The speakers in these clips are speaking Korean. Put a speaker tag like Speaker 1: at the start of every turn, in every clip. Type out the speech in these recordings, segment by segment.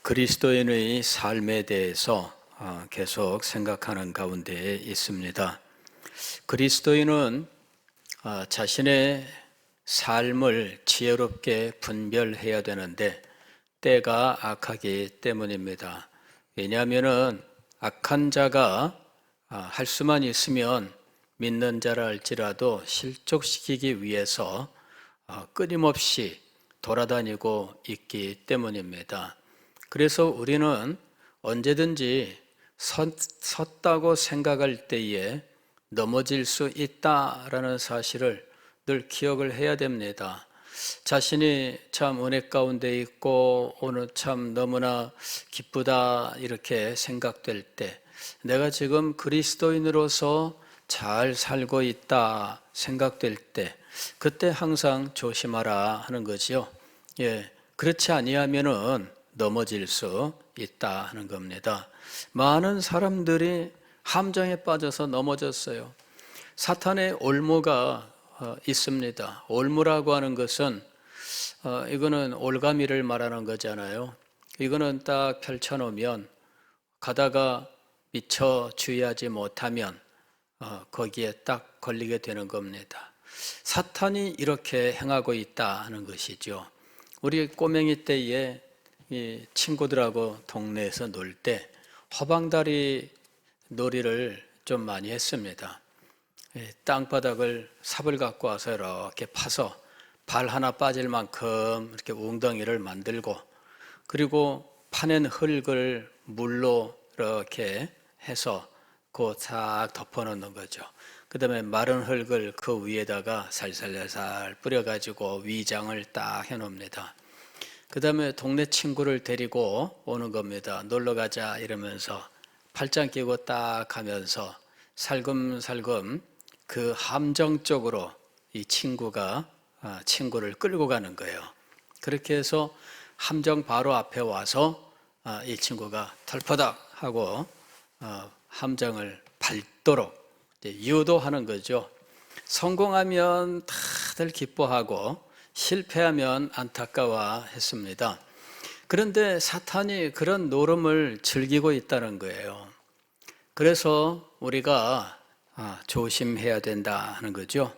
Speaker 1: 그리스도인의 삶에 대해서 계속 생각하는 가운데 있습니다. 그리스도인은 자신의 삶을 지혜롭게 분별해야 되는데 때가 악하기 때문입니다. 왜냐하면 악한 자가 할 수만 있으면 믿는 자라 할지라도 실족시키기 위해서 끊임없이 돌아다니고 있기 때문입니다. 그래서 우리는 언제든지 섰다고 생각할 때에 넘어질 수 있다라는 사실을 늘 기억을 해야 됩니다. 자신이 참 은혜 가운데 있고 오늘 참 너무나 기쁘다 이렇게 생각될 때, 내가 지금 그리스도인으로서 잘 살고 있다 생각될 때, 그때 항상 조심하라 하는 거지요. 그렇지 아니하면은 넘어질 수 있다 하는 겁니다. 많은 사람들이 함정에 빠져서 넘어졌어요. 사탄의 올무가 있습니다. 올무라고 하는 것은 이거는 올가미를 말하는 거잖아요. 이거는 딱 펼쳐놓으면 가다가 미처 주의하지 못하면 거기에 딱 걸리게 되는 겁니다. 사탄이 이렇게 행하고 있다 하는 것이죠. 우리 꼬맹이 때에 이 친구들하고 동네에서 놀 때 허방다리 놀이를 좀 많이 했습니다. 땅바닥을 삽을 갖고 와서 이렇게 파서 발 하나 빠질 만큼 이렇게 웅덩이를 만들고, 그리고 파낸 흙을 물로 이렇게 해서 싹 덮어놓는 거죠. 그 다음에 마른 흙을 그 위에다가 살살살살 뿌려가지고 위장을 딱 해놓습니다. 그 다음에 동네 친구를 데리고 오는 겁니다. 놀러 가자 이러면서 팔짱 끼고 딱 가면서 살금살금 그 함정 쪽으로 이 친구가 친구를 끌고 가는 거예요. 그렇게 해서 함정 바로 앞에 와서 이 친구가 털퍼덕 하고 함정을 밟도록 유도하는 거죠. 성공하면 다들 기뻐하고 실패하면 안타까워했습니다. 그런데 사탄이 그런 노름을 즐기고 있다는 거예요. 그래서 우리가 조심해야 된다 하는 거죠.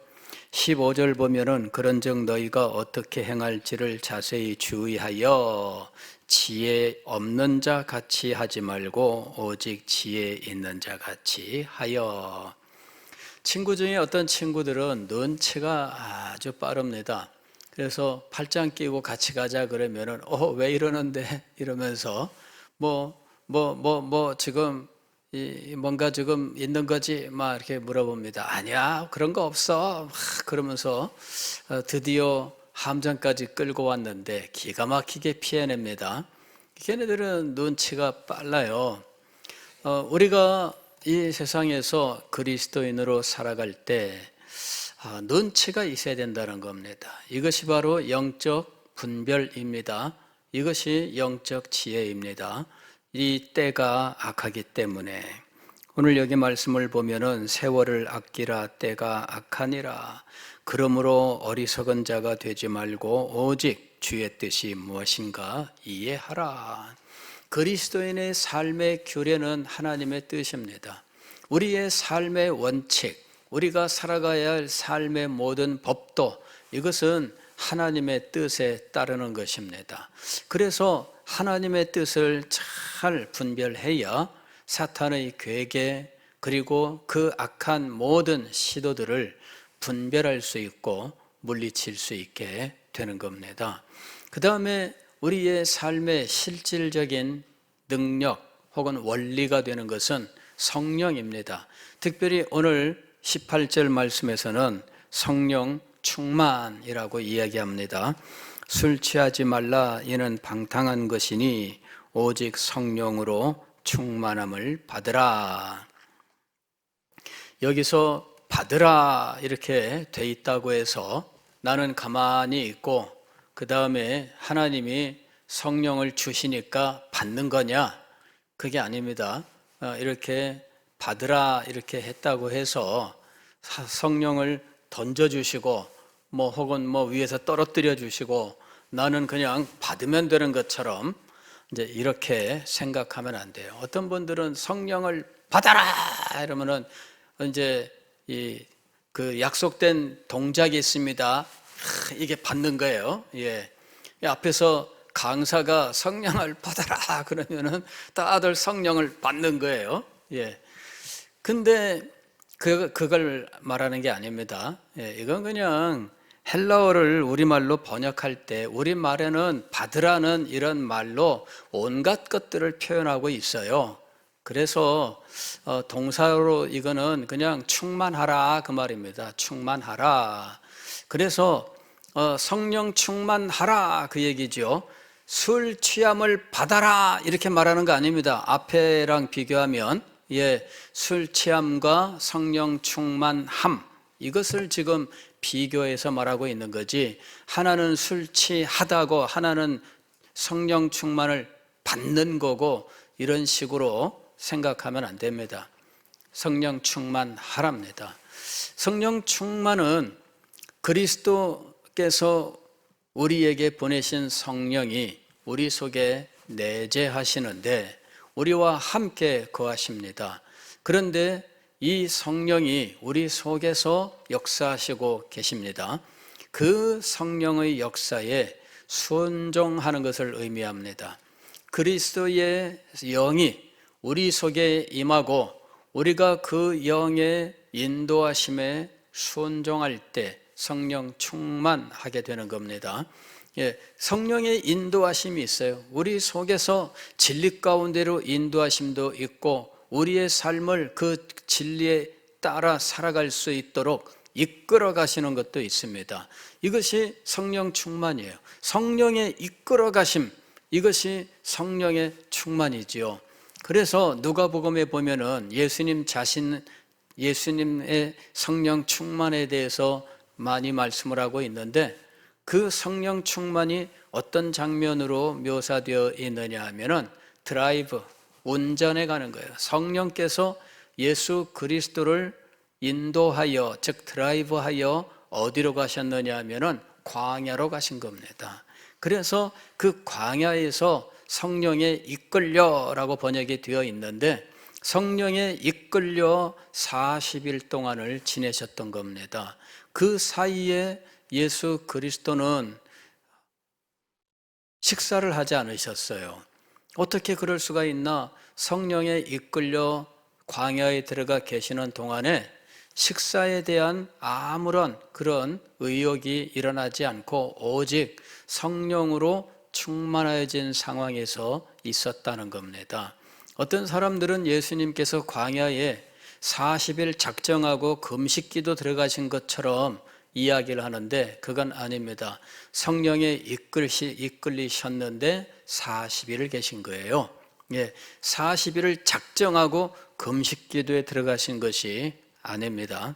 Speaker 1: 15절 보면은 그런즉 너희가 어떻게 행할지를 자세히 주의하여 지혜 없는 자 같이 하지 말고 오직 지혜 있는 자 같이 하여. 친구 중에 어떤 친구들은 눈치가 아주 빠릅니다. 그래서 팔짱 끼고 같이 가자 그러면은 왜 이러는데 이러면서 지금 뭔가 지금 있는 거지 막 이렇게 물어봅니다. 아니야 그런 거 없어 그러면서 드디어 함정까지 끌고 왔는데 기가 막히게 피해냅니다. 걔네들은 눈치가 빨라요. 우리가 이 세상에서 그리스도인으로 살아갈 때 눈치가 있어야 된다는 겁니다. 이것이 바로 영적 분별입니다. 이것이 영적 지혜입니다. 이 때가 악하기 때문에 오늘 여기 말씀을 보면은 세월을 아끼라 때가 악하니라. 그러므로 어리석은 자가 되지 말고 오직 주의 뜻이 무엇인가 이해하라. 그리스도인의 삶의 규례는 하나님의 뜻입니다. 우리의 삶의 원칙, 우리가 살아가야 할 삶의 모든 법도 이것은 하나님의 뜻에 따르는 것입니다. 그래서 하나님의 뜻을 잘 분별해야 사탄의 괴계 그리고 그 악한 모든 시도들을 분별할 수 있고 물리칠 수 있게 되는 겁니다. 그 다음에 우리의 삶의 실질적인 능력 혹은 원리가 되는 것은 성령입니다. 특별히 오늘 18절 말씀에서는 성령 충만이라고 이야기합니다. 술 취하지 말라 이는 방탕한 것이니 오직 성령으로 충만함을 받으라. 여기서 받으라 이렇게 돼 있다고 해서 나는 가만히 있고 그 다음에 하나님이 성령을 주시니까 받는 거냐? 그게 아닙니다. 이렇게 받으라 이렇게 했다고 해서 성령을 던져주시고 혹은 위에서 떨어뜨려 주시고 나는 그냥 받으면 되는 것처럼 이제 이렇게 생각하면 안 돼요. 어떤 분들은 성령을 받아라 이러면은 이제 그 약속된 동작이 있습니다. 이게 받는 거예요. 예. 앞에서 강사가 성령을 받아라 그러면은 다들 성령을 받는 거예요. 예. 근데 그걸 말하는 게 아닙니다. 예. 이건 그냥 헬라어를 우리말로 번역할 때 우리말에는 받으라는 이런 말로 온갖 것들을 표현하고 있어요. 그래서 동사로 이거는 그냥 충만하라 그 말입니다. 충만하라. 그래서 성령 충만하라 그 얘기죠. 술 취함을 받아라 이렇게 말하는 거 아닙니다. 앞에랑 비교하면 술 취함과 성령 충만함 이것을 지금 비교해서 말하고 있는 거지, 하나는 술 취하다고 하나는 성령 충만을 받는 거고 이런 식으로 생각하면 안 됩니다. 성령 충만하랍니다. 성령 충만은 그리스도께서 우리에게 보내신 성령이 우리 속에 내재하시는데 우리와 함께 거하십니다. 그런데 이 성령이 우리 속에서 역사하시고 계십니다. 그 성령의 역사에 순종하는 것을 의미합니다. 그리스도의 영이 우리 속에 임하고 우리가 그 영의 인도하심에 순종할 때 성령 충만하게 되는 겁니다. 성령의 인도하심이 있어요. 우리 속에서 진리 가운데로 인도하심도 있고 우리의 삶을 그 진리에 따라 살아갈 수 있도록 이끌어 가시는 것도 있습니다. 이것이 성령 충만이에요. 성령의 이끌어 가심, 이것이 성령의 충만이지요. 그래서 누가복음에 보면은 예수님의 성령 충만에 대해서 많이 말씀을 하고 있는데 그 성령 충만이 어떤 장면으로 묘사되어 있느냐 하면은 드라이브, 운전해 가는 거예요. 성령께서 예수 그리스도를 인도하여, 즉 드라이브하여 어디로 가셨느냐 하면은 광야로 가신 겁니다. 그래서 그 광야에서 성령에 이끌려라고 번역이 되어 있는데 성령에 이끌려 40일 동안을 지내셨던 겁니다. 그 사이에 예수 그리스도는 식사를 하지 않으셨어요. 어떻게 그럴 수가 있나? 성령에 이끌려 광야에 들어가 계시는 동안에 식사에 대한 아무런 그런 의욕이 일어나지 않고 오직 성령으로 충만해진 상황에서 있었다는 겁니다. 어떤 사람들은 예수님께서 광야에 40일 작정하고 금식기도 들어가신 것처럼 이야기를 하는데 그건 아닙니다. 성령에 이끌리셨는데 40일을 계신 거예요. 40일을 작정하고 금식기도에 들어가신 것이 아닙니다.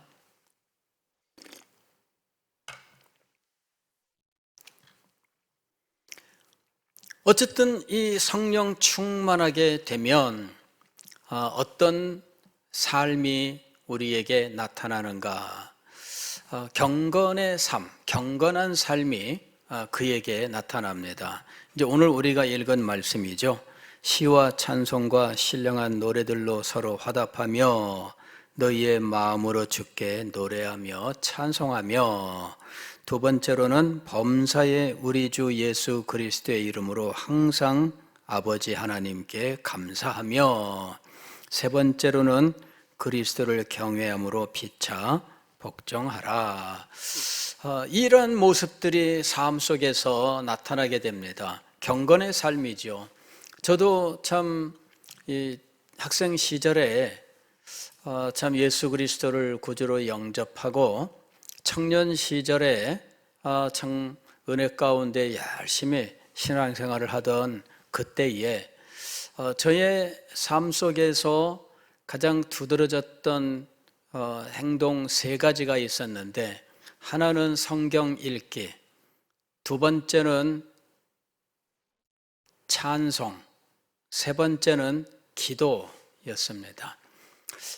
Speaker 1: 어쨌든 이 성령 충만하게 되면 어떤 삶이 우리에게 나타나는가? 경건의 삶, 경건한 삶이 그에게 나타납니다. 이제 오늘 우리가 읽은 말씀이죠. 시와 찬송과 신령한 노래들로 서로 화답하며 너희의 마음으로 주께 노래하며 찬송하며, 두 번째로는 범사의 우리 주 예수 그리스도의 이름으로 항상 아버지 하나님께 감사하며, 세 번째로는 그리스도를 경외함으로 피차 복종하라. 이런 모습들이 삶 속에서 나타나게 됩니다. 경건의 삶이죠. 저도 참 학생 시절에 참 예수 그리스도를 구주로 영접하고 청년 시절에 참 은혜 가운데 열심히 신앙생활을 하던 그때에 저의 삶 속에서 가장 두드러졌던 행동 세 가지가 있었는데, 하나는 성경 읽기, 두 번째는 찬송, 세 번째는 기도였습니다.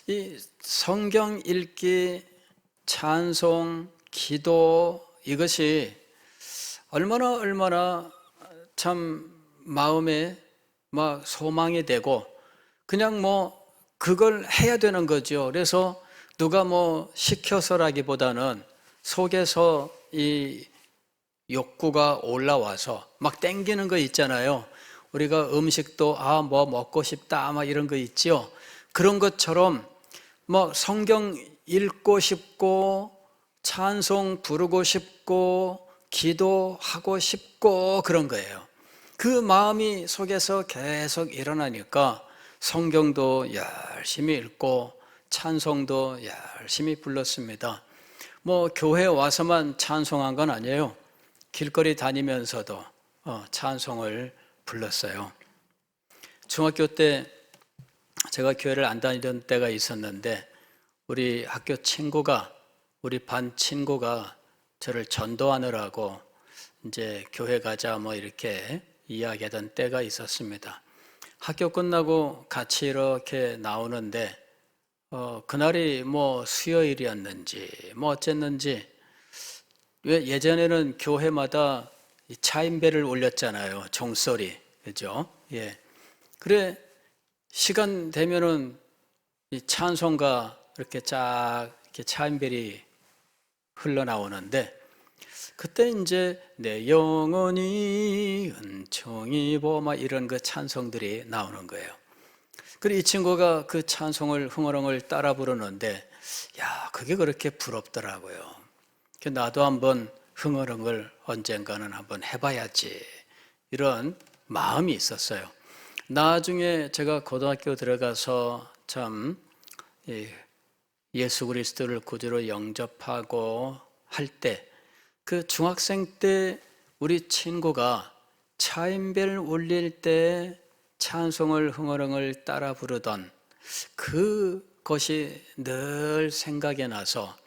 Speaker 1: 이 성경 읽기, 찬송, 기도, 이것이 얼마나 참 마음에 막 소망이 되고 그냥 뭐 그걸 해야 되는 거죠. 그래서 누가 뭐 시켜서라기보다는 속에서 이 욕구가 올라와서 막 땡기는 거 있잖아요. 우리가 음식도 뭐 먹고 싶다 막 이런 거 있죠. 그런 것처럼 뭐 성경 읽고 싶고 찬송 부르고 싶고 기도하고 싶고 그런 거예요. 그 마음이 속에서 계속 일어나니까 성경도 열심히 읽고 찬송도 열심히 불렀습니다. 뭐 교회 와서만 찬송한 건 아니에요. 길거리 다니면서도 찬송을 불렀어요. 중학교 때 제가 교회를 안 다니던 때가 있었는데 우리 학교 친구가 우리 반 친구가 저를 전도하느라고 이제 교회 가자 뭐 이렇게 이야기하던 때가 있었습니다. 학교 끝나고 같이 이렇게 나오는데 그날이 뭐 수요일이었는지 뭐 어쨌는지 왜 예전에는 교회마다 차인배를 올렸잖아요. 종소리. 그죠? 예. 그래, 시간 되면은 이 찬송가 이렇게 쫙 이렇게 차인벨이 흘러나오는데 그때 이제 내 영혼이 은총이 보마 이런 그 찬송들이 나오는 거예요. 그리고 이 친구가 그 찬송을 흥얼흥얼 따라 부르는데 야, 그게 그렇게 부럽더라고요. 나도 한번 흥얼흥얼 언젠가는 한번 해봐야지 이런 마음이 있었어요. 나중에 제가 고등학교 들어가서 참 예수 그리스도를 구주로 영접하고 할 때 그 중학생 때 우리 친구가 차인벨 울릴 때 찬송을 흥얼흥얼 따라 부르던 그것이 늘 생각이 나서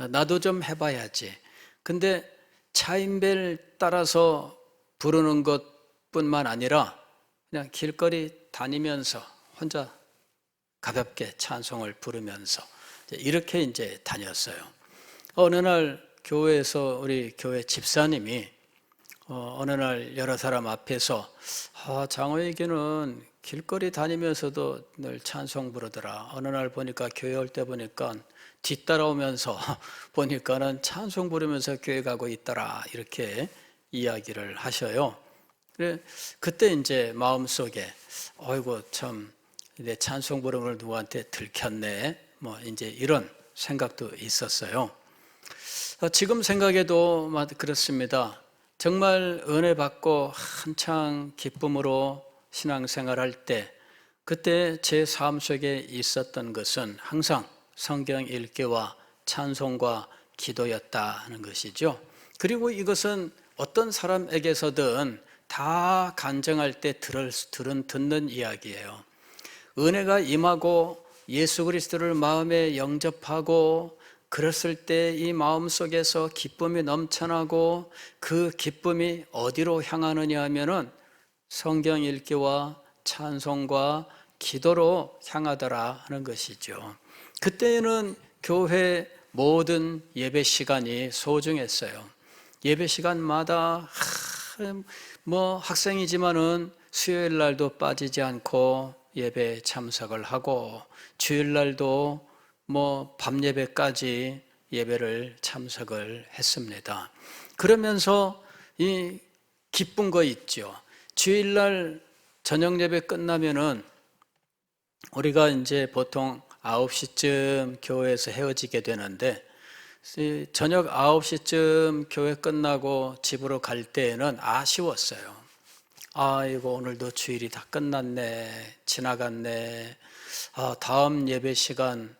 Speaker 1: 나도 좀 해봐야지. 근데 차인벨 따라서 부르는 것뿐만 아니라 그냥 길거리 다니면서 혼자 가볍게 찬송을 부르면서 이렇게 이제 다녔어요. 어느 날 교회에서 우리 교회 집사님이 어느 날 여러 사람 앞에서 장호에게는 길거리 다니면서도 늘 찬송 부르더라. 어느 날 보니까 교회 올 때 보니까 뒤따라오면서 보니까는 찬송 부르면서 교회 가고 있더라. 이렇게 이야기를 하셔요. 그때 이제 마음속에 어이구 참 내 찬송 부르는 걸 누구한테 들켰네. 뭐 이제 이런 생각도 있었어요. 지금 생각해도 그렇습니다. 정말 은혜 받고 한창 기쁨으로 신앙생활할 때 그때 제 삶 속에 있었던 것은 항상 성경 읽기와 찬송과 기도였다는 것이죠. 그리고 이것은 어떤 사람에게서든 다 간증할 때 듣는 이야기예요. 은혜가 임하고 예수 그리스도를 마음에 영접하고 그랬을 때 이 마음속에서 기쁨이 넘쳐나고 그 기쁨이 어디로 향하느냐 하면은 성경 읽기와 찬송과 기도로 향하더라 하는 것이죠. 그때는 교회 모든 예배 시간이 소중했어요. 예배 시간마다 뭐 학생이지만은 수요일 날도 빠지지 않고 예배 참석을 하고 주일 날도 뭐 밤 예배까지 예배를 참석을 했습니다. 그러면서 이 기쁜 거 있죠. 주일 날 저녁 예배 끝나면은 우리가 이제 보통 9시쯤 교회에서 헤어지게 되는데 저녁 9시쯤 교회 끝나고 집으로 갈 때에는 아쉬웠어요. 아이고 오늘도 주일이 다 끝났네, 지나갔네. 다음 예배 시간까지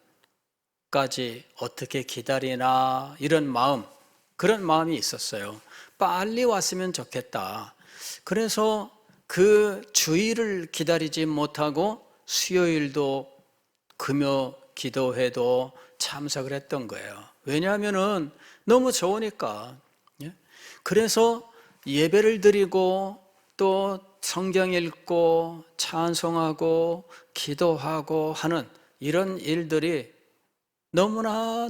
Speaker 1: 어떻게 기다리나 이런 마음, 그런 마음이 있었어요. 빨리 왔으면 좋겠다. 그래서 그 주일을 기다리지 못하고 수요일도 금요 기도회도 참석을 했던 거예요. 왜냐하면은 너무 좋으니까. 그래서 예배를 드리고 또 성경 읽고 찬송하고 기도하고 하는 이런 일들이 너무나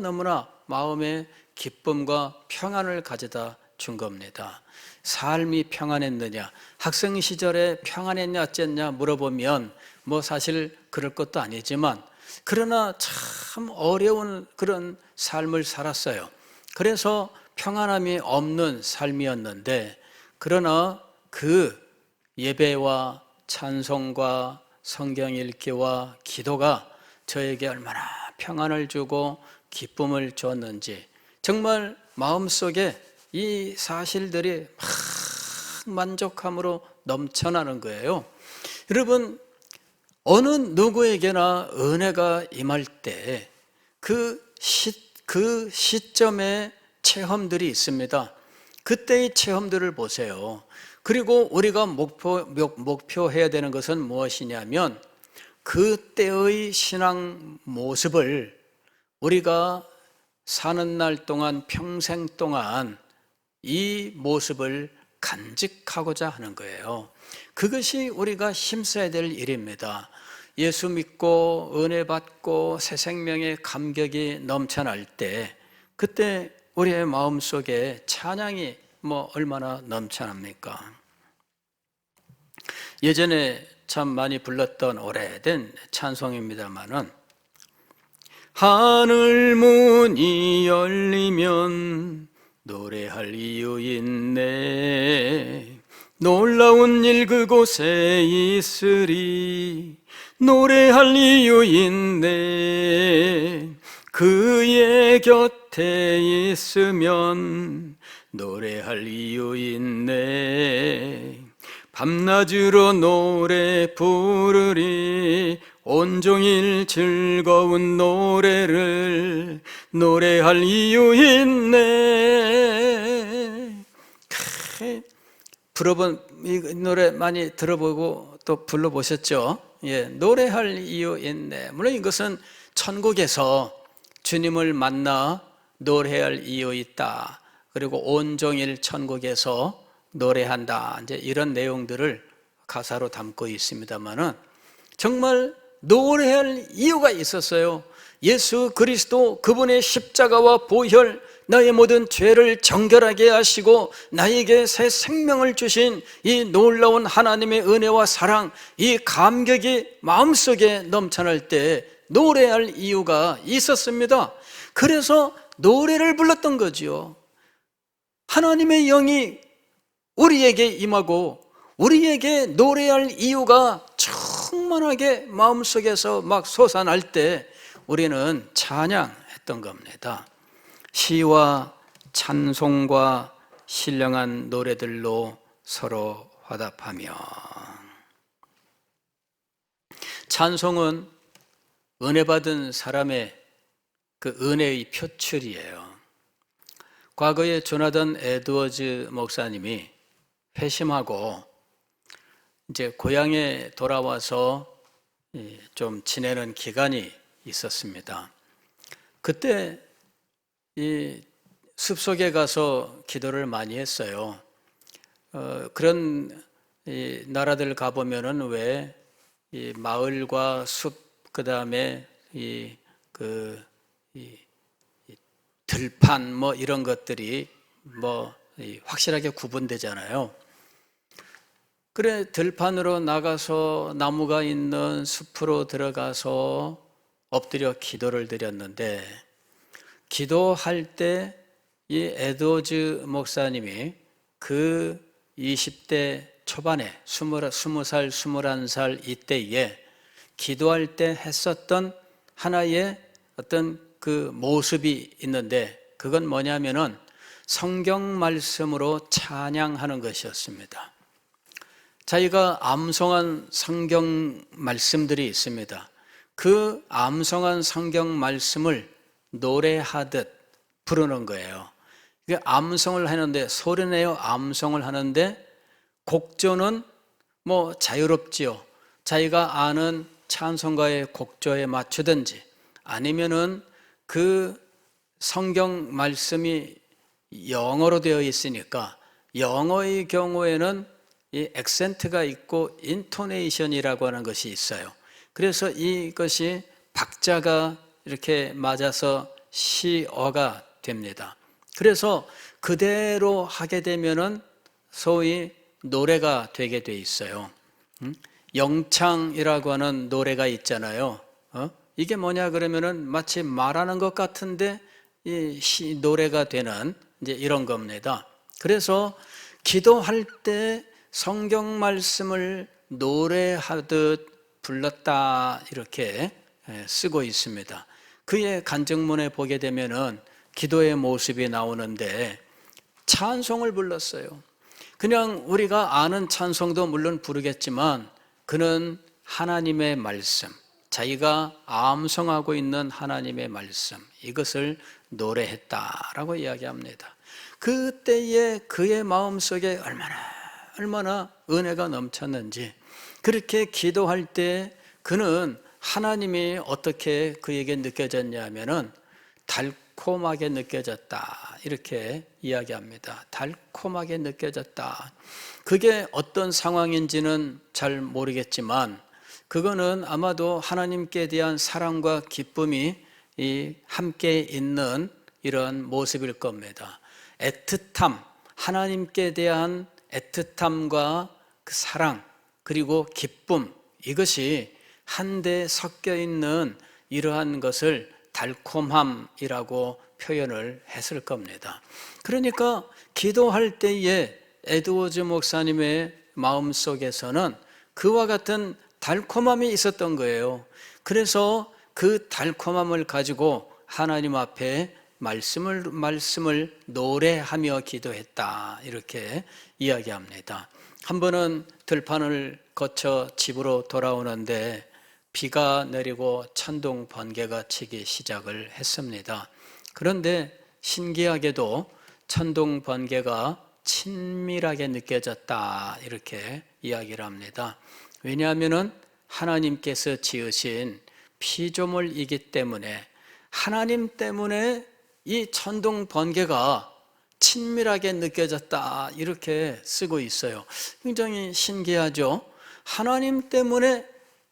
Speaker 1: 마음에 기쁨과 평안을 가져다 준 겁니다. 삶이 평안했느냐, 학생 시절에 평안했냐 어쨌냐 물어보면 뭐 사실 그럴 것도 아니지만, 그러나 참 어려운 그런 삶을 살았어요. 그래서 평안함이 없는 삶이었는데, 그러나 그 예배와 찬송과 성경 읽기와 기도가 저에게 얼마나 평안을 주고 기쁨을 줬는지, 정말 마음속에 이 사실들이 막 만족함으로 넘쳐나는 거예요. 여러분, 어느 누구에게나 은혜가 임할 때 그 시점에 체험들이 있습니다. 그때의 체험들을 보세요. 그리고 우리가 목표해야 되는 것은 무엇이냐면, 그때의 신앙 모습을 우리가 사는 날 동안, 평생 동안 이 모습을 간직하고자 하는 거예요. 그것이 우리가 힘써야 될 일입니다. 예수 믿고 은혜 받고 새 생명의 감격이 넘쳐날 때, 그때 우리의 마음속에 찬양이 얼마나 넘쳐납니까? 예전에 참 많이 불렀던 오래된 찬송입니다마는, 하늘 문이 열리면 노래할 이유 있네, 놀라운 일 그곳에 있으리, 노래할 이유 있네, 그의 곁에 있으면 노래할 이유 있네, 밤낮으로 노래 부르리, 온종일 즐거운 노래를 노래할 이유 있네. 이 노래 많이 들어보고 또 불러보셨죠? 예, 노래할 이유 있네. 물론 이것은 천국에서 주님을 만나 노래할 이유 있다, 그리고 온종일 천국에서 노래한다, 이제 이런 내용들을 가사로 담고 있습니다만은, 정말 노래할 이유가 있었어요. 예수 그리스도, 그분의 십자가와 보혈, 나의 모든 죄를 정결하게 하시고 나에게 새 생명을 주신 이 놀라운 하나님의 은혜와 사랑, 이 감격이 마음속에 넘쳐날 때 노래할 이유가 있었습니다. 그래서 노래를 불렀던 거지요. 하나님의 영이 우리에게 임하고 우리에게 노래할 이유가 충만하게 마음속에서 막 솟아날 때 우리는 찬양했던 겁니다. 시와 찬송과 신령한 노래들로 서로 화답하며. 찬송은 은혜 받은 사람의 그 은혜의 표출이에요. 과거에 조나단 에드워즈 목사님이 회심하고 이제 고향에 돌아와서 좀 지내는 기간이 있었습니다. 그때 이 숲속에 가서 기도를 많이 했어요. 그런 이 나라들 가보면은 왜 이 마을과 숲, 그 다음에 이 들판 이런 것들이 확실하게 구분되잖아요. 그래, 들판으로 나가서 나무가 있는 숲으로 들어가서 엎드려 기도를 드렸는데, 기도할 때 이 에드워즈 목사님이 그 20대 초반에 20살, 21살 이때에 기도할 때 했었던 하나의 어떤 그 모습이 있는데, 그건 뭐냐면은 성경 말씀으로 찬양하는 것이었습니다. 자기가 암송한 성경 말씀들이 있습니다. 그 암송한 성경 말씀을 노래하듯 부르는 거예요. 암송을 하는데, 소리내어 암송을 하는데, 곡조는 자유롭지요. 자기가 아는 찬송가의 곡조에 맞추든지, 아니면은 그 성경 말씀이 영어로 되어 있으니까 영어의 경우에는 이 액센트가 있고 인토네이션이라고 하는 것이 있어요. 그래서 이것이 박자가 이렇게 맞아서 시어가 됩니다. 그래서 그대로 하게 되면은 소위 노래가 되게 돼 있어요. 영창이라고 하는 노래가 있잖아요. 이게 뭐냐 그러면은 마치 말하는 것 같은데 이 노래가 되는 이제 이런 겁니다. 그래서 기도할 때 성경 말씀을 노래하듯 불렀다 이렇게 쓰고 있습니다. 그의 간증문에 보게 되면은 기도의 모습이 나오는데 찬송을 불렀어요. 그냥 우리가 아는 찬송도 물론 부르겠지만 그는 하나님의 말씀, 자기가 암송하고 있는 하나님의 말씀, 이것을 노래했다라고 이야기합니다. 그때의 그의 마음속에 얼마나 은혜가 넘쳤는지, 그렇게 기도할 때 그는 하나님이 어떻게 그에게 느껴졌냐면은 달콤하게 느껴졌다 이렇게 이야기합니다. 달콤하게 느껴졌다. 그게 어떤 상황인지는 잘 모르겠지만 그거는 아마도 하나님께 대한 사랑과 기쁨이 함께 있는 이런 모습일 겁니다. 애틋함, 하나님께 대한 애틋함과 그 사랑 그리고 기쁨, 이것이 한데 섞여 있는 이러한 것을 달콤함이라고 표현을 했을 겁니다. 그러니까 기도할 때에 에드워즈 목사님의 마음속에서는 그와 같은 달콤함이 있었던 거예요. 그래서 그 달콤함을 가지고 하나님 앞에 말씀을 노래하며 기도했다 이렇게 이야기합니다. 한 번은 들판을 거쳐 집으로 돌아오는데 비가 내리고 천둥 번개가 치기 시작을 했습니다. 그런데 신기하게도 천둥 번개가 친밀하게 느껴졌다 이렇게 이야기를 합니다. 왜냐하면 하나님께서 지으신 피조물이기 때문에 하나님 때문에 이 천둥 번개가 친밀하게 느껴졌다 이렇게 쓰고 있어요. 굉장히 신기하죠. 하나님 때문에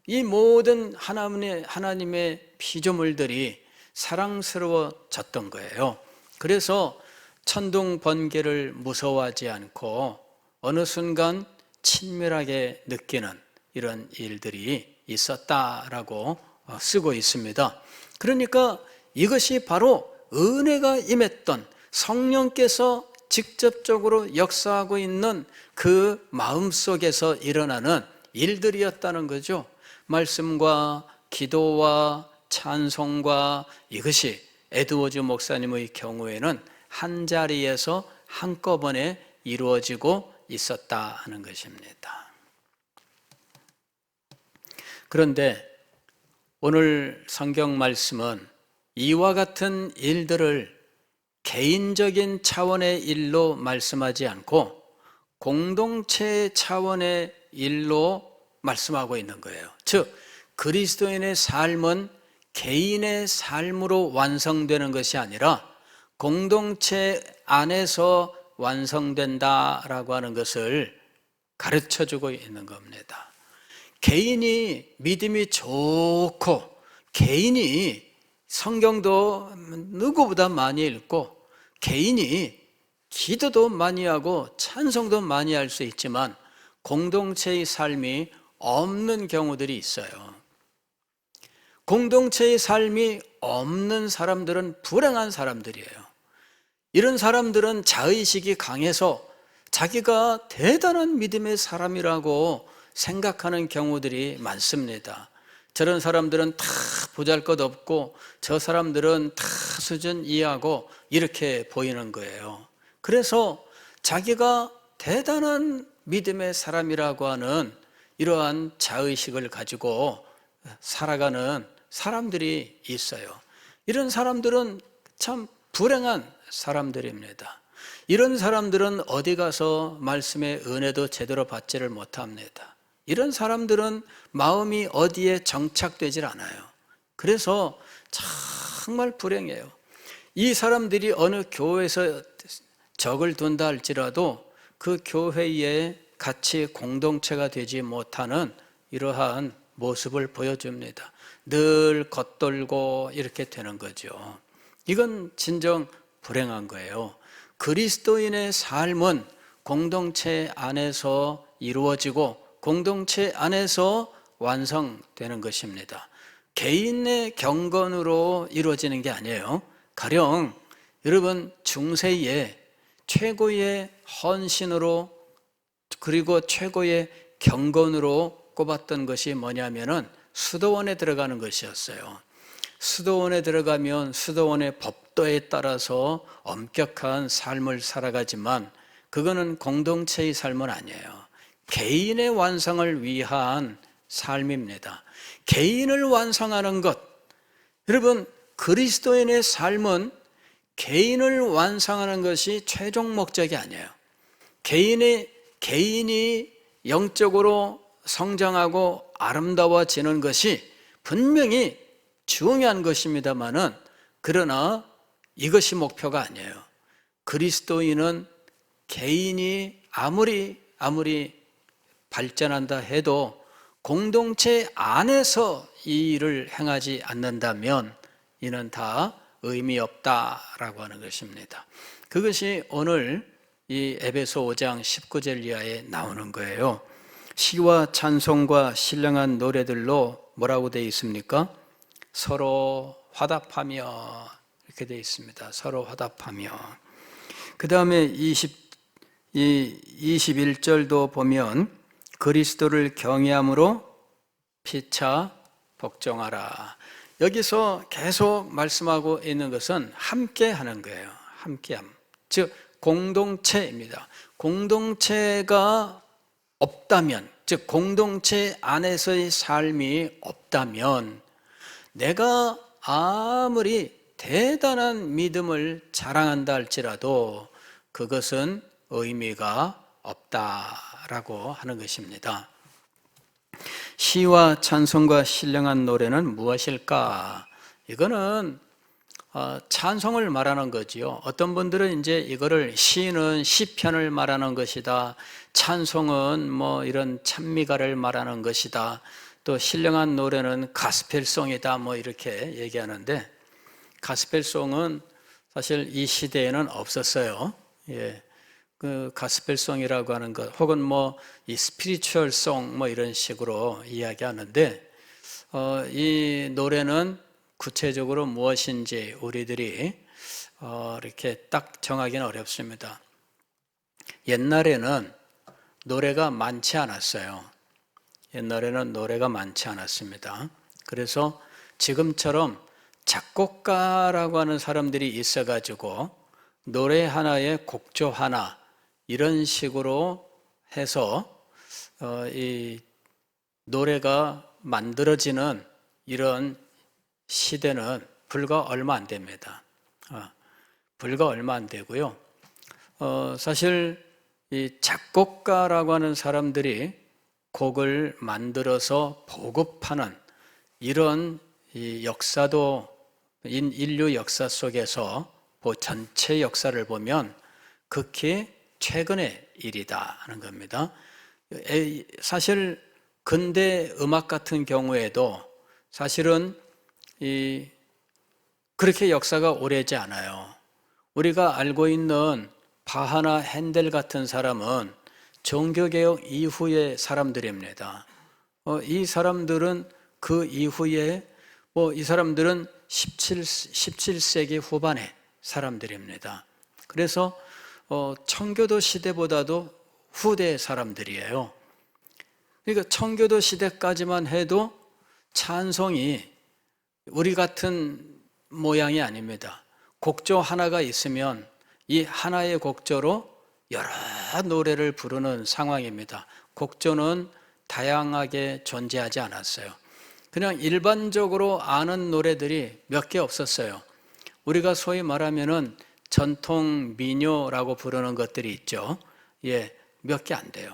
Speaker 1: 이 모든 하나님의 피조물들이 사랑스러워졌던 거예요. 그래서 천둥 번개를 무서워하지 않고 어느 순간 친밀하게 느끼는 이런 일들이 있었다라고 쓰고 있습니다. 그러니까 이것이 바로 은혜가 임했던 성령께서 직접적으로 역사하고 있는 그 마음속에서 일어나는 일들이었다는 거죠. 말씀과 기도와 찬송과 이것이 에드워즈 목사님의 경우에는 한 자리에서 한꺼번에 이루어지고 있었다 하는 것입니다. 그런데 오늘 성경 말씀은 이와 같은 일들을 개인적인 차원의 일로 말씀하지 않고 공동체 차원의 일로 말씀하고 있는 거예요. 즉 그리스도인의 삶은 개인의 삶으로 완성되는 것이 아니라 공동체 안에서 완성된다라고 하는 것을 가르쳐주고 있는 겁니다. 개인이 믿음이 좋고 개인이 성경도 누구보다 많이 읽고 개인이 기도도 많이 하고 찬송도 많이 할 수 있지만 공동체의 삶이 없는 경우들이 있어요. 공동체의 삶이 없는 사람들은 불행한 사람들이에요. 이런 사람들은 자의식이 강해서 자기가 대단한 믿음의 사람이라고 생각하는 경우들이 많습니다. 저런 사람들은 다 보잘것없고 저 사람들은 다 수준 이하고 이렇게 보이는 거예요. 그래서 자기가 대단한 믿음의 사람이라고 하는 이러한 자의식을 가지고 살아가는 사람들이 있어요. 이런 사람들은 참 불행한 사람들입니다. 이런 사람들은 어디 가서 말씀의 은혜도 제대로 받지를 못합니다. 이런 사람들은 마음이 어디에 정착되질 않아요. 그래서 정말 불행해요. 이 사람들이 어느 교회에서 적을 둔다 할지라도 그 교회에 같이 공동체가 되지 못하는 이러한 모습을 보여줍니다. 늘 겉돌고 이렇게 되는 거죠. 이건 진정 불행한 거예요. 그리스도인의 삶은 공동체 안에서 이루어지고 공동체 안에서 완성되는 것입니다. 개인의 경건으로 이루어지는 게 아니에요. 가령 여러분 중세에 최고의 헌신으로 그리고 최고의 경건으로 꼽았던 것이 뭐냐면은 수도원에 들어가는 것이었어요. 수도원에 들어가면 수도원의 법도에 따라서 엄격한 삶을 살아가지만 그거는 공동체의 삶은 아니에요. 개인의 완성을 위한 삶입니다. 개인을 완성하는 것, 여러분 그리스도인의 삶은 개인을 완성하는 것이 최종 목적이 아니에요. 개인이 영적으로 성장하고 아름다워지는 것이 분명히 중요한 것입니다만은 그러나 이것이 목표가 아니에요. 그리스도인은 개인이 아무리 발전한다 해도 공동체 안에서 이 일을 행하지 않는다면 이는 다 의미 없다라고 하는 것입니다. 그것이 오늘 이 에베소 5장 19절 이하에 나오는 거예요. 시와 찬송과 신령한 노래들로 뭐라고 되어 있습니까? 서로 화답하며 이렇게 되어 있습니다. 서로 화답하며. 그 다음에 21절도 보면 그리스도를 경외함으로 피차 복종하라. 여기서 계속 말씀하고 있는 것은 함께 하는 거예요. 함께함. 즉 공동체입니다. 공동체가 없다면, 즉 공동체 안에서의 삶이 없다면 내가 아무리 대단한 믿음을 자랑한다 할지라도 그것은 의미가 없다라고 하는 것입니다. 시와 찬송과 신령한 노래는 무엇일까? 이거는 찬송을 말하는 거지요. 어떤 분들은 이제 이거를 시는 시편을 말하는 것이다. 찬송은 뭐 이런 찬미가를 말하는 것이다. 또 신령한 노래는 가스펠송이다. 뭐 이렇게 얘기하는데 가스펠송은 사실 이 시대에는 없었어요. 예. 그 가스펠송이라고 하는 것 혹은 뭐 이 스피리추얼송 뭐 이런 식으로 이야기하는데 이 노래는 구체적으로 무엇인지 우리들이 이렇게 딱 정하기는 어렵습니다. 옛날에는 노래가 많지 않았어요. 옛날에는 노래가 많지 않았습니다. 그래서 지금처럼 작곡가라고 하는 사람들이 있어가지고 노래 하나에 곡조 하나 이런 식으로 해서 이 노래가 만들어지는 이런 시대는 불과 얼마 안 됩니다. 불과 얼마 안 되고요. 사실 이 작곡가라고 하는 사람들이 곡을 만들어서 보급하는 이런 이 역사도 인류 역사 속에서 전체 역사를 보면 극히 최근의 일이다 하는 겁니다. 사실 근대 음악 같은 경우에도 사실은 그렇게 역사가 오래지 않아요. 우리가 알고 있는 바하나 핸델 같은 사람은 종교개혁 이후의 사람들입니다. 이 사람들은 그 이후에 이 사람들은 17세기 후반의 사람들입니다. 그래서 청교도 시대보다도 후대 사람들이에요. 그러니까 청교도 시대까지만 해도 찬송이 우리 같은 모양이 아닙니다. 곡조 하나가 있으면 이 하나의 곡조로 여러 노래를 부르는 상황입니다. 곡조는 다양하게 존재하지 않았어요. 그냥 일반적으로 아는 노래들이 몇 개 없었어요. 우리가 소위 말하면은 전통 민요라고 부르는 것들이 있죠. 몇 개 안 돼요.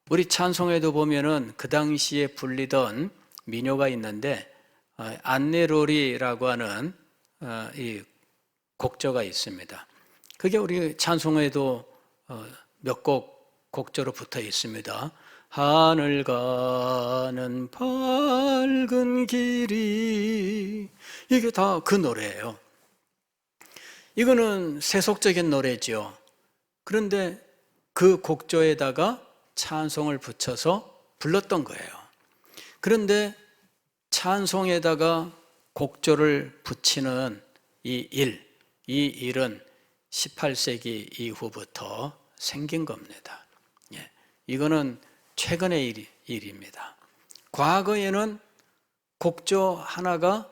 Speaker 1: 우리 찬송에도 보면은 그 당시에 불리던 민요가 있는데 안내로리라고 하는 이 곡조가 있습니다. 그게 우리 찬송에도 몇 곡 곡조로 붙어 있습니다. 하늘 가는 밝은 길이, 이게 다 그 노래예요. 이거는 세속적인 노래죠. 그런데 그 곡조에다가 찬송을 붙여서 불렀던 거예요. 그런데 찬송에다가 곡조를 붙이는 이 일은 18세기 이후부터 생긴 겁니다. 예, 이거는 최근의 일입니다. 과거에는 곡조 하나가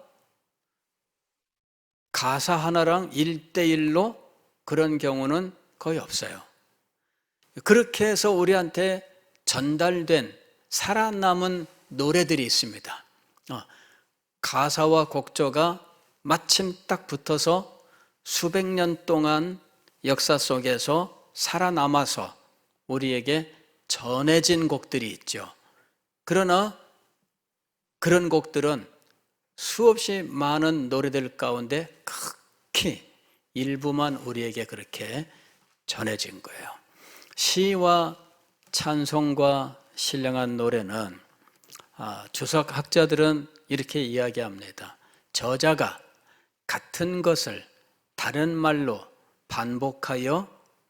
Speaker 1: 가사 하나랑 1대1로 그런 경우는 거의 없어요. 그렇게 해서 우리한테 전달된 살아남은 노래들이 있습니다. 가사와 곡조가 마침 딱 붙어서 수백 년 동안 역사 속에서 살아남아서 우리에게 전해진 곡들이 있죠. 그러나 그런 곡들은 수없이 많은 노래들 가운데 극히 일부만 우리에게 그렇게 전해진 거예요. 시와 찬송과 신령한 노래는 주석 학자들은 이렇게 이야기합니다. 저자가 같은 것을 다른 말로 반복하여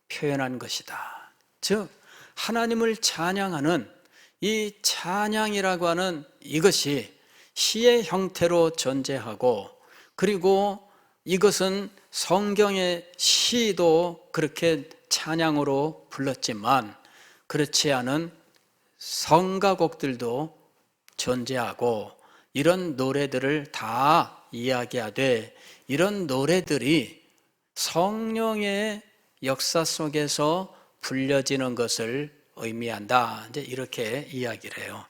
Speaker 1: 표현한 것이다. 즉 하나님을 찬양하는 이 찬양이라고 하는 이것이 시의 형태로 존재하고, 그리고 이것은 성경의 시도 그렇게 찬양으로 불렀지만 그렇지 않은 성가곡들도 존재하고, 이런 노래들을 다 이야기하되 이런 노래들이 성령의 역사 속에서 불려지는 것을 의미한다. 이제 이렇게 이야기를 해요.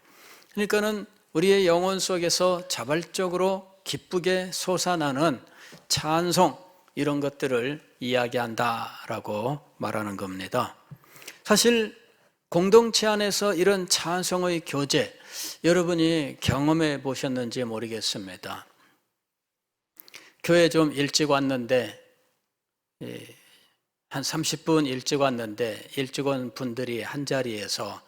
Speaker 1: 그러니까는 우리의 영혼 속에서 자발적으로 기쁘게 솟아나는 찬송, 이런 것들을 이야기한다라고 말하는 겁니다. 사실 공동체 안에서 이런 찬송의 교제, 여러분이 경험해 보셨는지 모르겠습니다. 교회 좀 일찍 왔는데, 한 30분 일찍 왔는데 일찍 온 분들이 한자리에서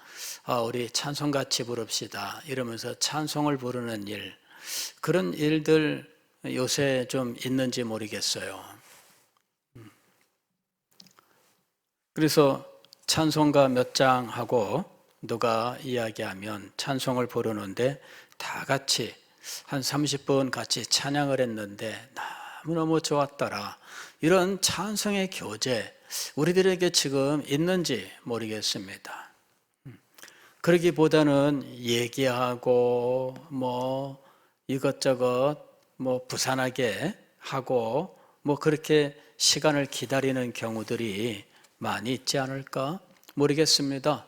Speaker 1: 우리 찬송 같이 부릅시다 이러면서 찬송을 부르는 일, 그런 일들 요새 좀 있는지 모르겠어요. 그래서 찬송가 몇 장 하고 누가 이야기하면 찬송을 부르는데 다 같이 한 30분 같이 찬양을 했는데 너무너무 좋았더라, 이런 찬송의 교제 우리들에게 지금 있는지 모르겠습니다. 그러기보다는 얘기하고 뭐 이것저것 뭐 부산하게 하고 뭐 그렇게 시간을 기다리는 경우들이 많이 있지 않을까 모르겠습니다.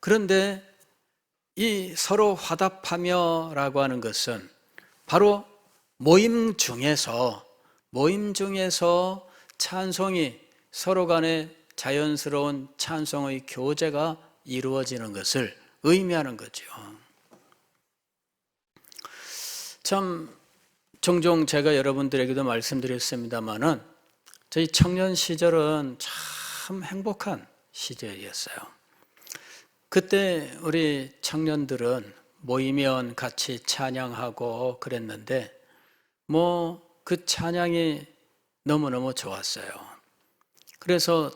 Speaker 1: 그런데 이 서로 화답하며라고 하는 것은 바로 모임 중에서 찬송이 서로 간에 자연스러운 찬송의 교제가 이루어지는 것을 의미하는 거죠. 참 종종 제가 여러분들에게도 말씀드렸습니다마는 저희 청년 시절은 참 행복한 시절이었어요. 그때 우리 청년들은 모이면 같이 찬양하고 그랬는데 뭐 그 찬양이 너무너무 좋았어요. 그래서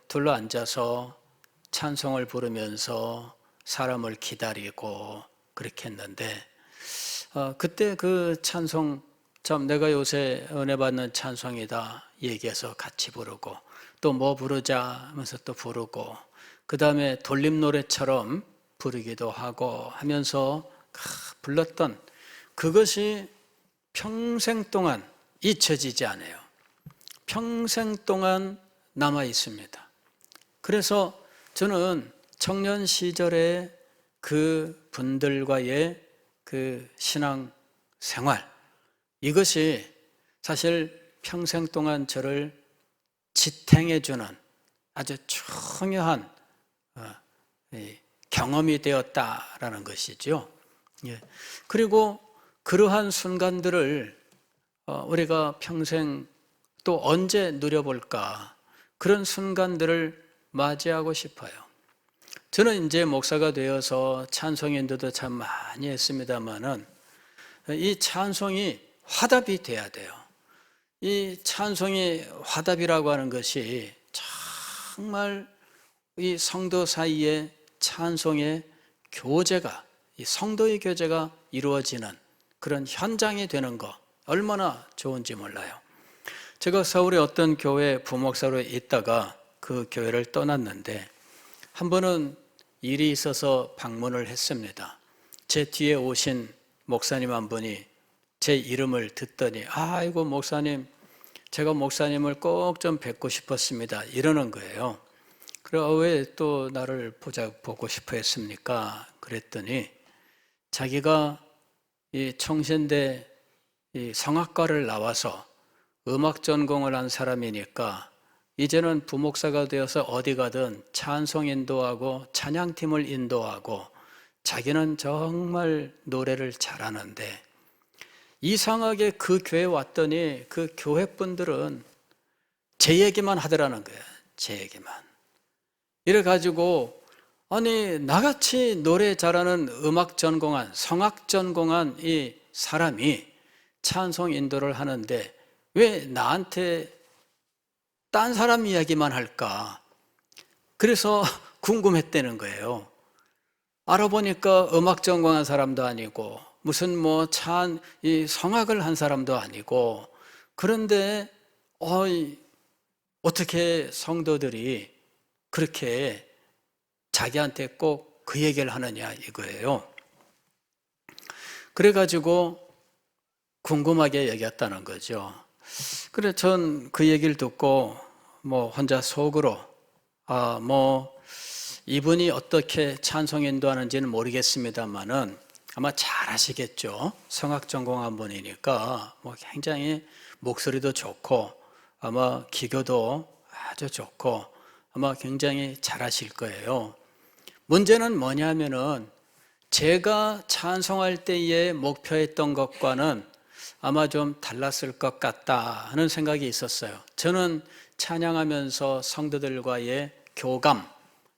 Speaker 1: 둘러앉아서 찬송을 부르면서 사람을 기다리고 그렇게 했는데 그때 그 찬송, 참 내가 요새 은혜 받는 찬송이다 얘기해서 같이 부르고, 또 뭐 부르자 하면서 또 부르고, 그 다음에 돌림노래처럼 부르기도 하고 하면서 불렀던 그것이 평생 동안 잊혀지지 않아요. 평생 동안 남아 있습니다. 그래서 저는 청년 시절에 그 분들과의 그 신앙 생활, 이것이 사실 평생 동안 저를 지탱해 주는 아주 중요한 경험이 되었다라는 것이죠. 그리고 그러한 순간들을 우리가 평생 또 언제 누려볼까, 그런 순간들을 맞이하고 싶어요. 저는 이제 목사가 되어서 찬송 인도도 참 많이 했습니다만은 이 찬송이 화답이 돼야 돼요. 이 찬송이 화답이라고 하는 것이 정말 이 성도 사이에 찬송의 교제가, 이 성도의 교제가 이루어지는 그런 현장이 되는 거 얼마나 좋은지 몰라요. 제가 서울의 어떤 교회 부목사로 있다가 그 교회를 떠났는데 한 번은 일이 있어서 방문을 했습니다. 제 뒤에 오신 목사님 한 분이 제 이름을 듣더니 아이고 목사님, 제가 목사님을 꼭 좀 뵙고 싶었습니다 이러는 거예요. 그래 왜 또 나를 보고 싶어 했습니까? 그랬더니 자기가 이 청신대 이 성악과를 나와서 음악 전공을 한 사람이니까 이제는 부목사가 되어서 어디 가든 찬송 인도하고 찬양팀을 인도하고 자기는 정말 노래를 잘하는데 이상하게 그 교회 왔더니 그 교회 분들은 제 얘기만 하더라는 거예요. 제 얘기만. 이래가지고 아니 나같이 노래 잘하는 음악 전공한 성악 전공한 이 사람이 찬송 인도를 하는데 왜 나한테 딴 사람 이야기만 할까? 그래서 궁금했다는 거예요. 알아보니까 음악 전공한 사람도 아니고 무슨 이 성악을 한 사람도 아니고 그런데 어떻게 성도들이 그렇게 자기한테 꼭 그 얘기를 하느냐 이거예요. 그래가지고 궁금하게 얘기했다는 거죠. 그래 전 그 얘기를 듣고 혼자 속으로 이분이 어떻게 찬송 인도하는지는 모르겠습니다만은 아마 잘 아시겠죠. 성악 전공한 분이니까 굉장히 목소리도 좋고 아마 기교도 아주 좋고 아마 굉장히 잘 하실 거예요. 문제는 뭐냐면은 제가 찬송할 때에 목표했던 것과는 아마 좀 달랐을 것 같다 하는 생각이 있었어요. 저는 찬양하면서 성도들과의 교감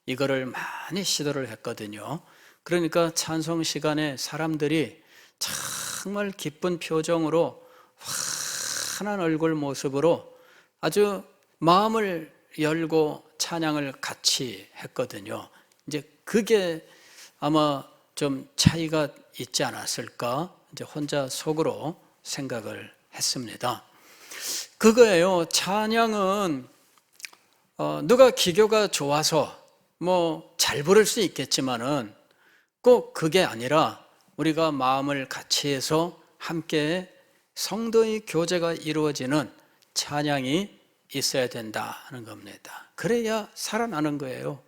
Speaker 1: 이거를 많이 시도를 했거든요. 그러니까 찬송 시간에 사람들이 정말 기쁜 표정으로 환한 얼굴 모습으로 아주 마음을 열고 찬양을 같이 했거든요. 이제 그게 아마 좀 차이가 있지 않았을까 이제 혼자 속으로 생각을 했습니다. 그거예요. 찬양은 누가 기교가 좋아서 잘 부를 수 있겠지만은 꼭 그게 아니라 우리가 마음을 같이 해서 함께 성도의 교제가 이루어지는 찬양이 있어야 된다는 겁니다. 그래야 살아나는 거예요.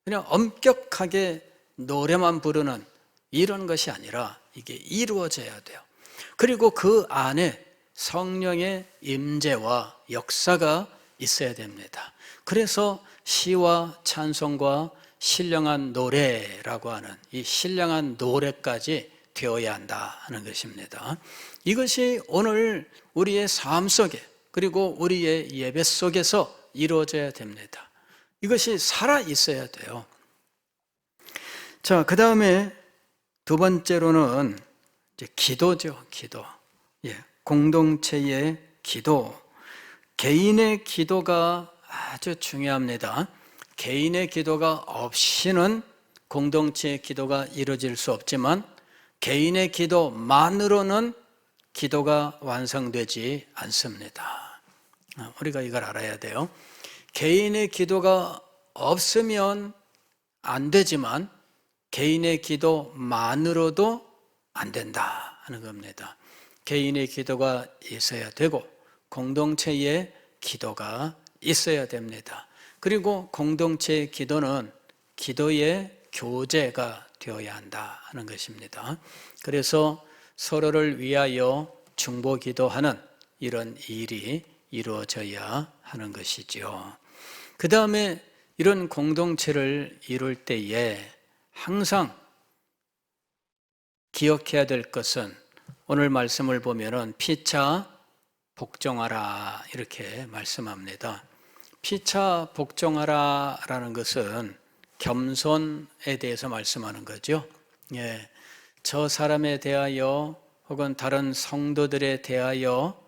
Speaker 1: 그냥 엄격하게 노래만 부르는 이런 것이 아니라 이게 이루어져야 돼요. 그리고 그 안에 성령의 임재와 역사가 있어야 됩니다. 그래서 시와 찬송과 신령한 노래라고 하는 이 신령한 노래까지 되어야 한다 하는 것입니다. 이것이 오늘 우리의 삶 속에 그리고 우리의 예배 속에서 이루어져야 됩니다. 이것이 살아 있어야 돼요. 자, 그 다음에 두 번째로는 이제 기도죠, 기도. 공동체의 기도. 개인의 기도가 아주 중요합니다. 개인의 기도가 없이는 공동체의 기도가 이루어질 수 없지만 개인의 기도만으로는 기도가 완성되지 않습니다. 우리가 이걸 알아야 돼요. 개인의 기도가 없으면 안 되지만 개인의 기도만으로도 안 된다 하는 겁니다. 개인의 기도가 있어야 되고 공동체의 기도가 있어야 됩니다. 그리고 공동체의 기도는 기도의 교제가 되어야 한다 하는 것입니다. 그래서 서로를 위하여 중보 기도하는 이런 일이 이루어져야 하는 것이죠. 그 다음에 이런 공동체를 이룰 때에 항상 기억해야 될 것은 오늘 말씀을 보면은 피차 복종하라 이렇게 말씀합니다. 피차 복종하라라는 것은 겸손에 대해서 말씀하는 거죠. 저 사람에 대하여 혹은 다른 성도들에 대하여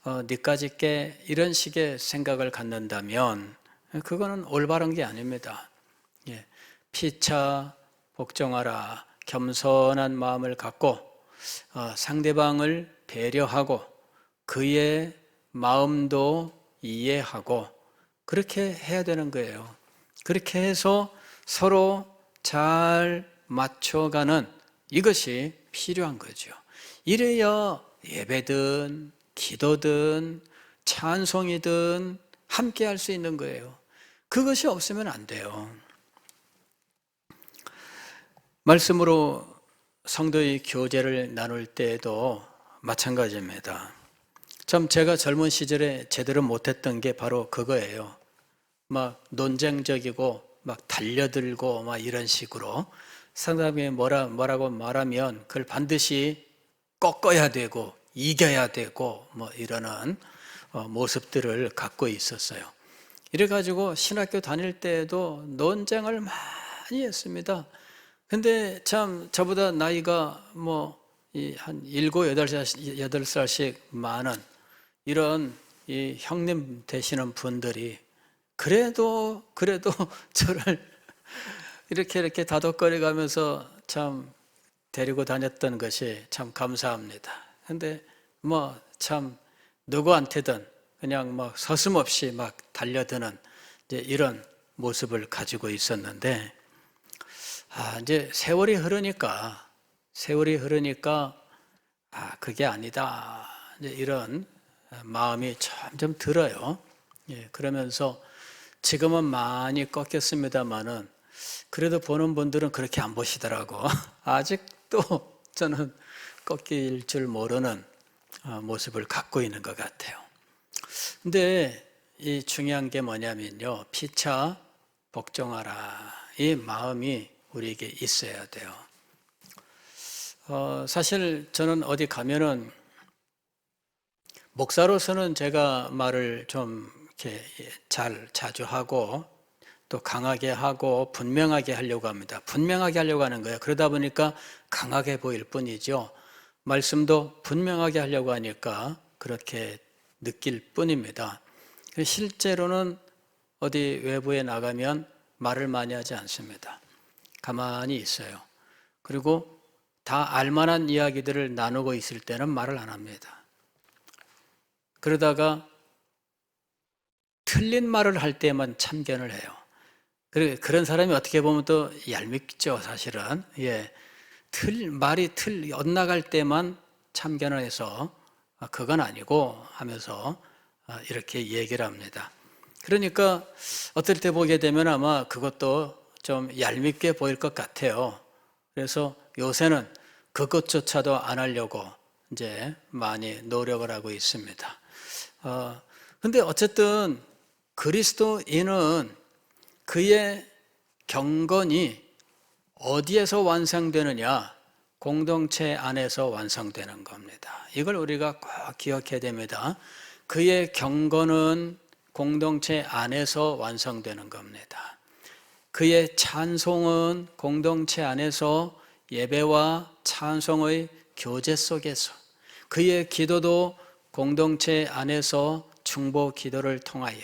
Speaker 1: 니까짓게 이런 식의 생각을 갖는다면 그거는 올바른 게 아닙니다. 피차 복종하라. 겸손한 마음을 갖고 상대방을 배려하고 그의 마음도 이해하고 그렇게 해야 되는 거예요. 그렇게 해서 서로 잘 맞춰가는 이것이 필요한 거죠. 이래야 예배든 기도든 찬송이든 함께 할 수 있는 거예요. 그것이 없으면 안 돼요. 말씀으로 성도의 교제를 나눌 때에도 마찬가지입니다. 참 제가 젊은 시절에 제대로 못했던 게 바로 그거예요. 막 논쟁적이고 막 달려들고 막 이런 식으로 상대방이 뭐라고 말하면 그걸 반드시 꺾어야 되고 이겨야 되고 뭐 이러는 모습들을 갖고 있었어요. 이래가지고 신학교 다닐 때에도 논쟁을 많이 했습니다. 근데 참 저보다 나이가 한 7, 8살씩 많은 이런 이 형님 되시는 분들이 그래도 저를 이렇게 다독거려 가면서 참 데리고 다녔던 것이 참 감사합니다. 근데 참 누구한테든 그냥 서슴없이 막 달려드는 이런 모습을 가지고 있었는데 이제 세월이 흐르니까 그게 아니다. 이제 이런 마음이 점점 들어요. 예, 그러면서 지금은 많이 꺾였습니다만은 그래도 보는 분들은 그렇게 안 보시더라고. 아직도 저는 꺾일 줄 모르는 모습을 갖고 있는 것 같아요. 근데 이 중요한 게 뭐냐면요. 피차 복종하라. 이 마음이 우리에게 있어야 돼요. 사실 저는 어디 가면은 목사로서는 제가 말을 좀 이렇게 자주 하고 또 강하게 하고 분명하게 하려고 합니다. 분명하게 하려고 하는 거예요. 그러다 보니까 강하게 보일 뿐이죠. 말씀도 분명하게 하려고 하니까 그렇게 느낄 뿐입니다. 실제로는 어디 외부에 나가면 말을 많이 하지 않습니다. 가만히 있어요. 그리고 다 알만한 이야기들을 나누고 있을 때는 말을 안 합니다. 그러다가 틀린 말을 할 때만 참견을 해요. 그런 사람이 어떻게 보면 또 얄밉죠, 사실은. 예. 말이 엇나갈 때만 참견을 해서 그건 아니고 하면서 이렇게 얘기를 합니다. 그러니까 어떨 때 보게 되면 아마 그것도 좀 얄밉게 보일 것 같아요. 그래서 요새는 그것조차도 안 하려고 이제 많이 노력을 하고 있습니다. 근데 어쨌든 그리스도인은 그의 경건이 어디에서 완성되느냐? 공동체 안에서 완성되는 겁니다. 이걸 우리가 꼭 기억해야 됩니다. 그의 경건은 공동체 안에서 완성되는 겁니다. 그의 찬송은 공동체 안에서 예배와 찬송의 교제 속에서, 그의 기도도 공동체 안에서 중보 기도를 통하여,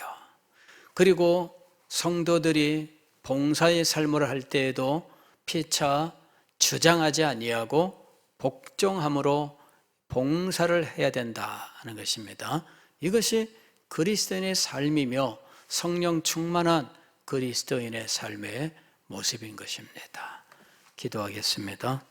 Speaker 1: 그리고 성도들이 봉사의 삶을 할 때에도 피차 주장하지 아니하고 복종함으로 봉사를 해야 된다 하는 것입니다. 이것이 그리스도인의 삶이며 성령 충만한 그리스도인의 삶의 모습인 것입니다. 기도하겠습니다.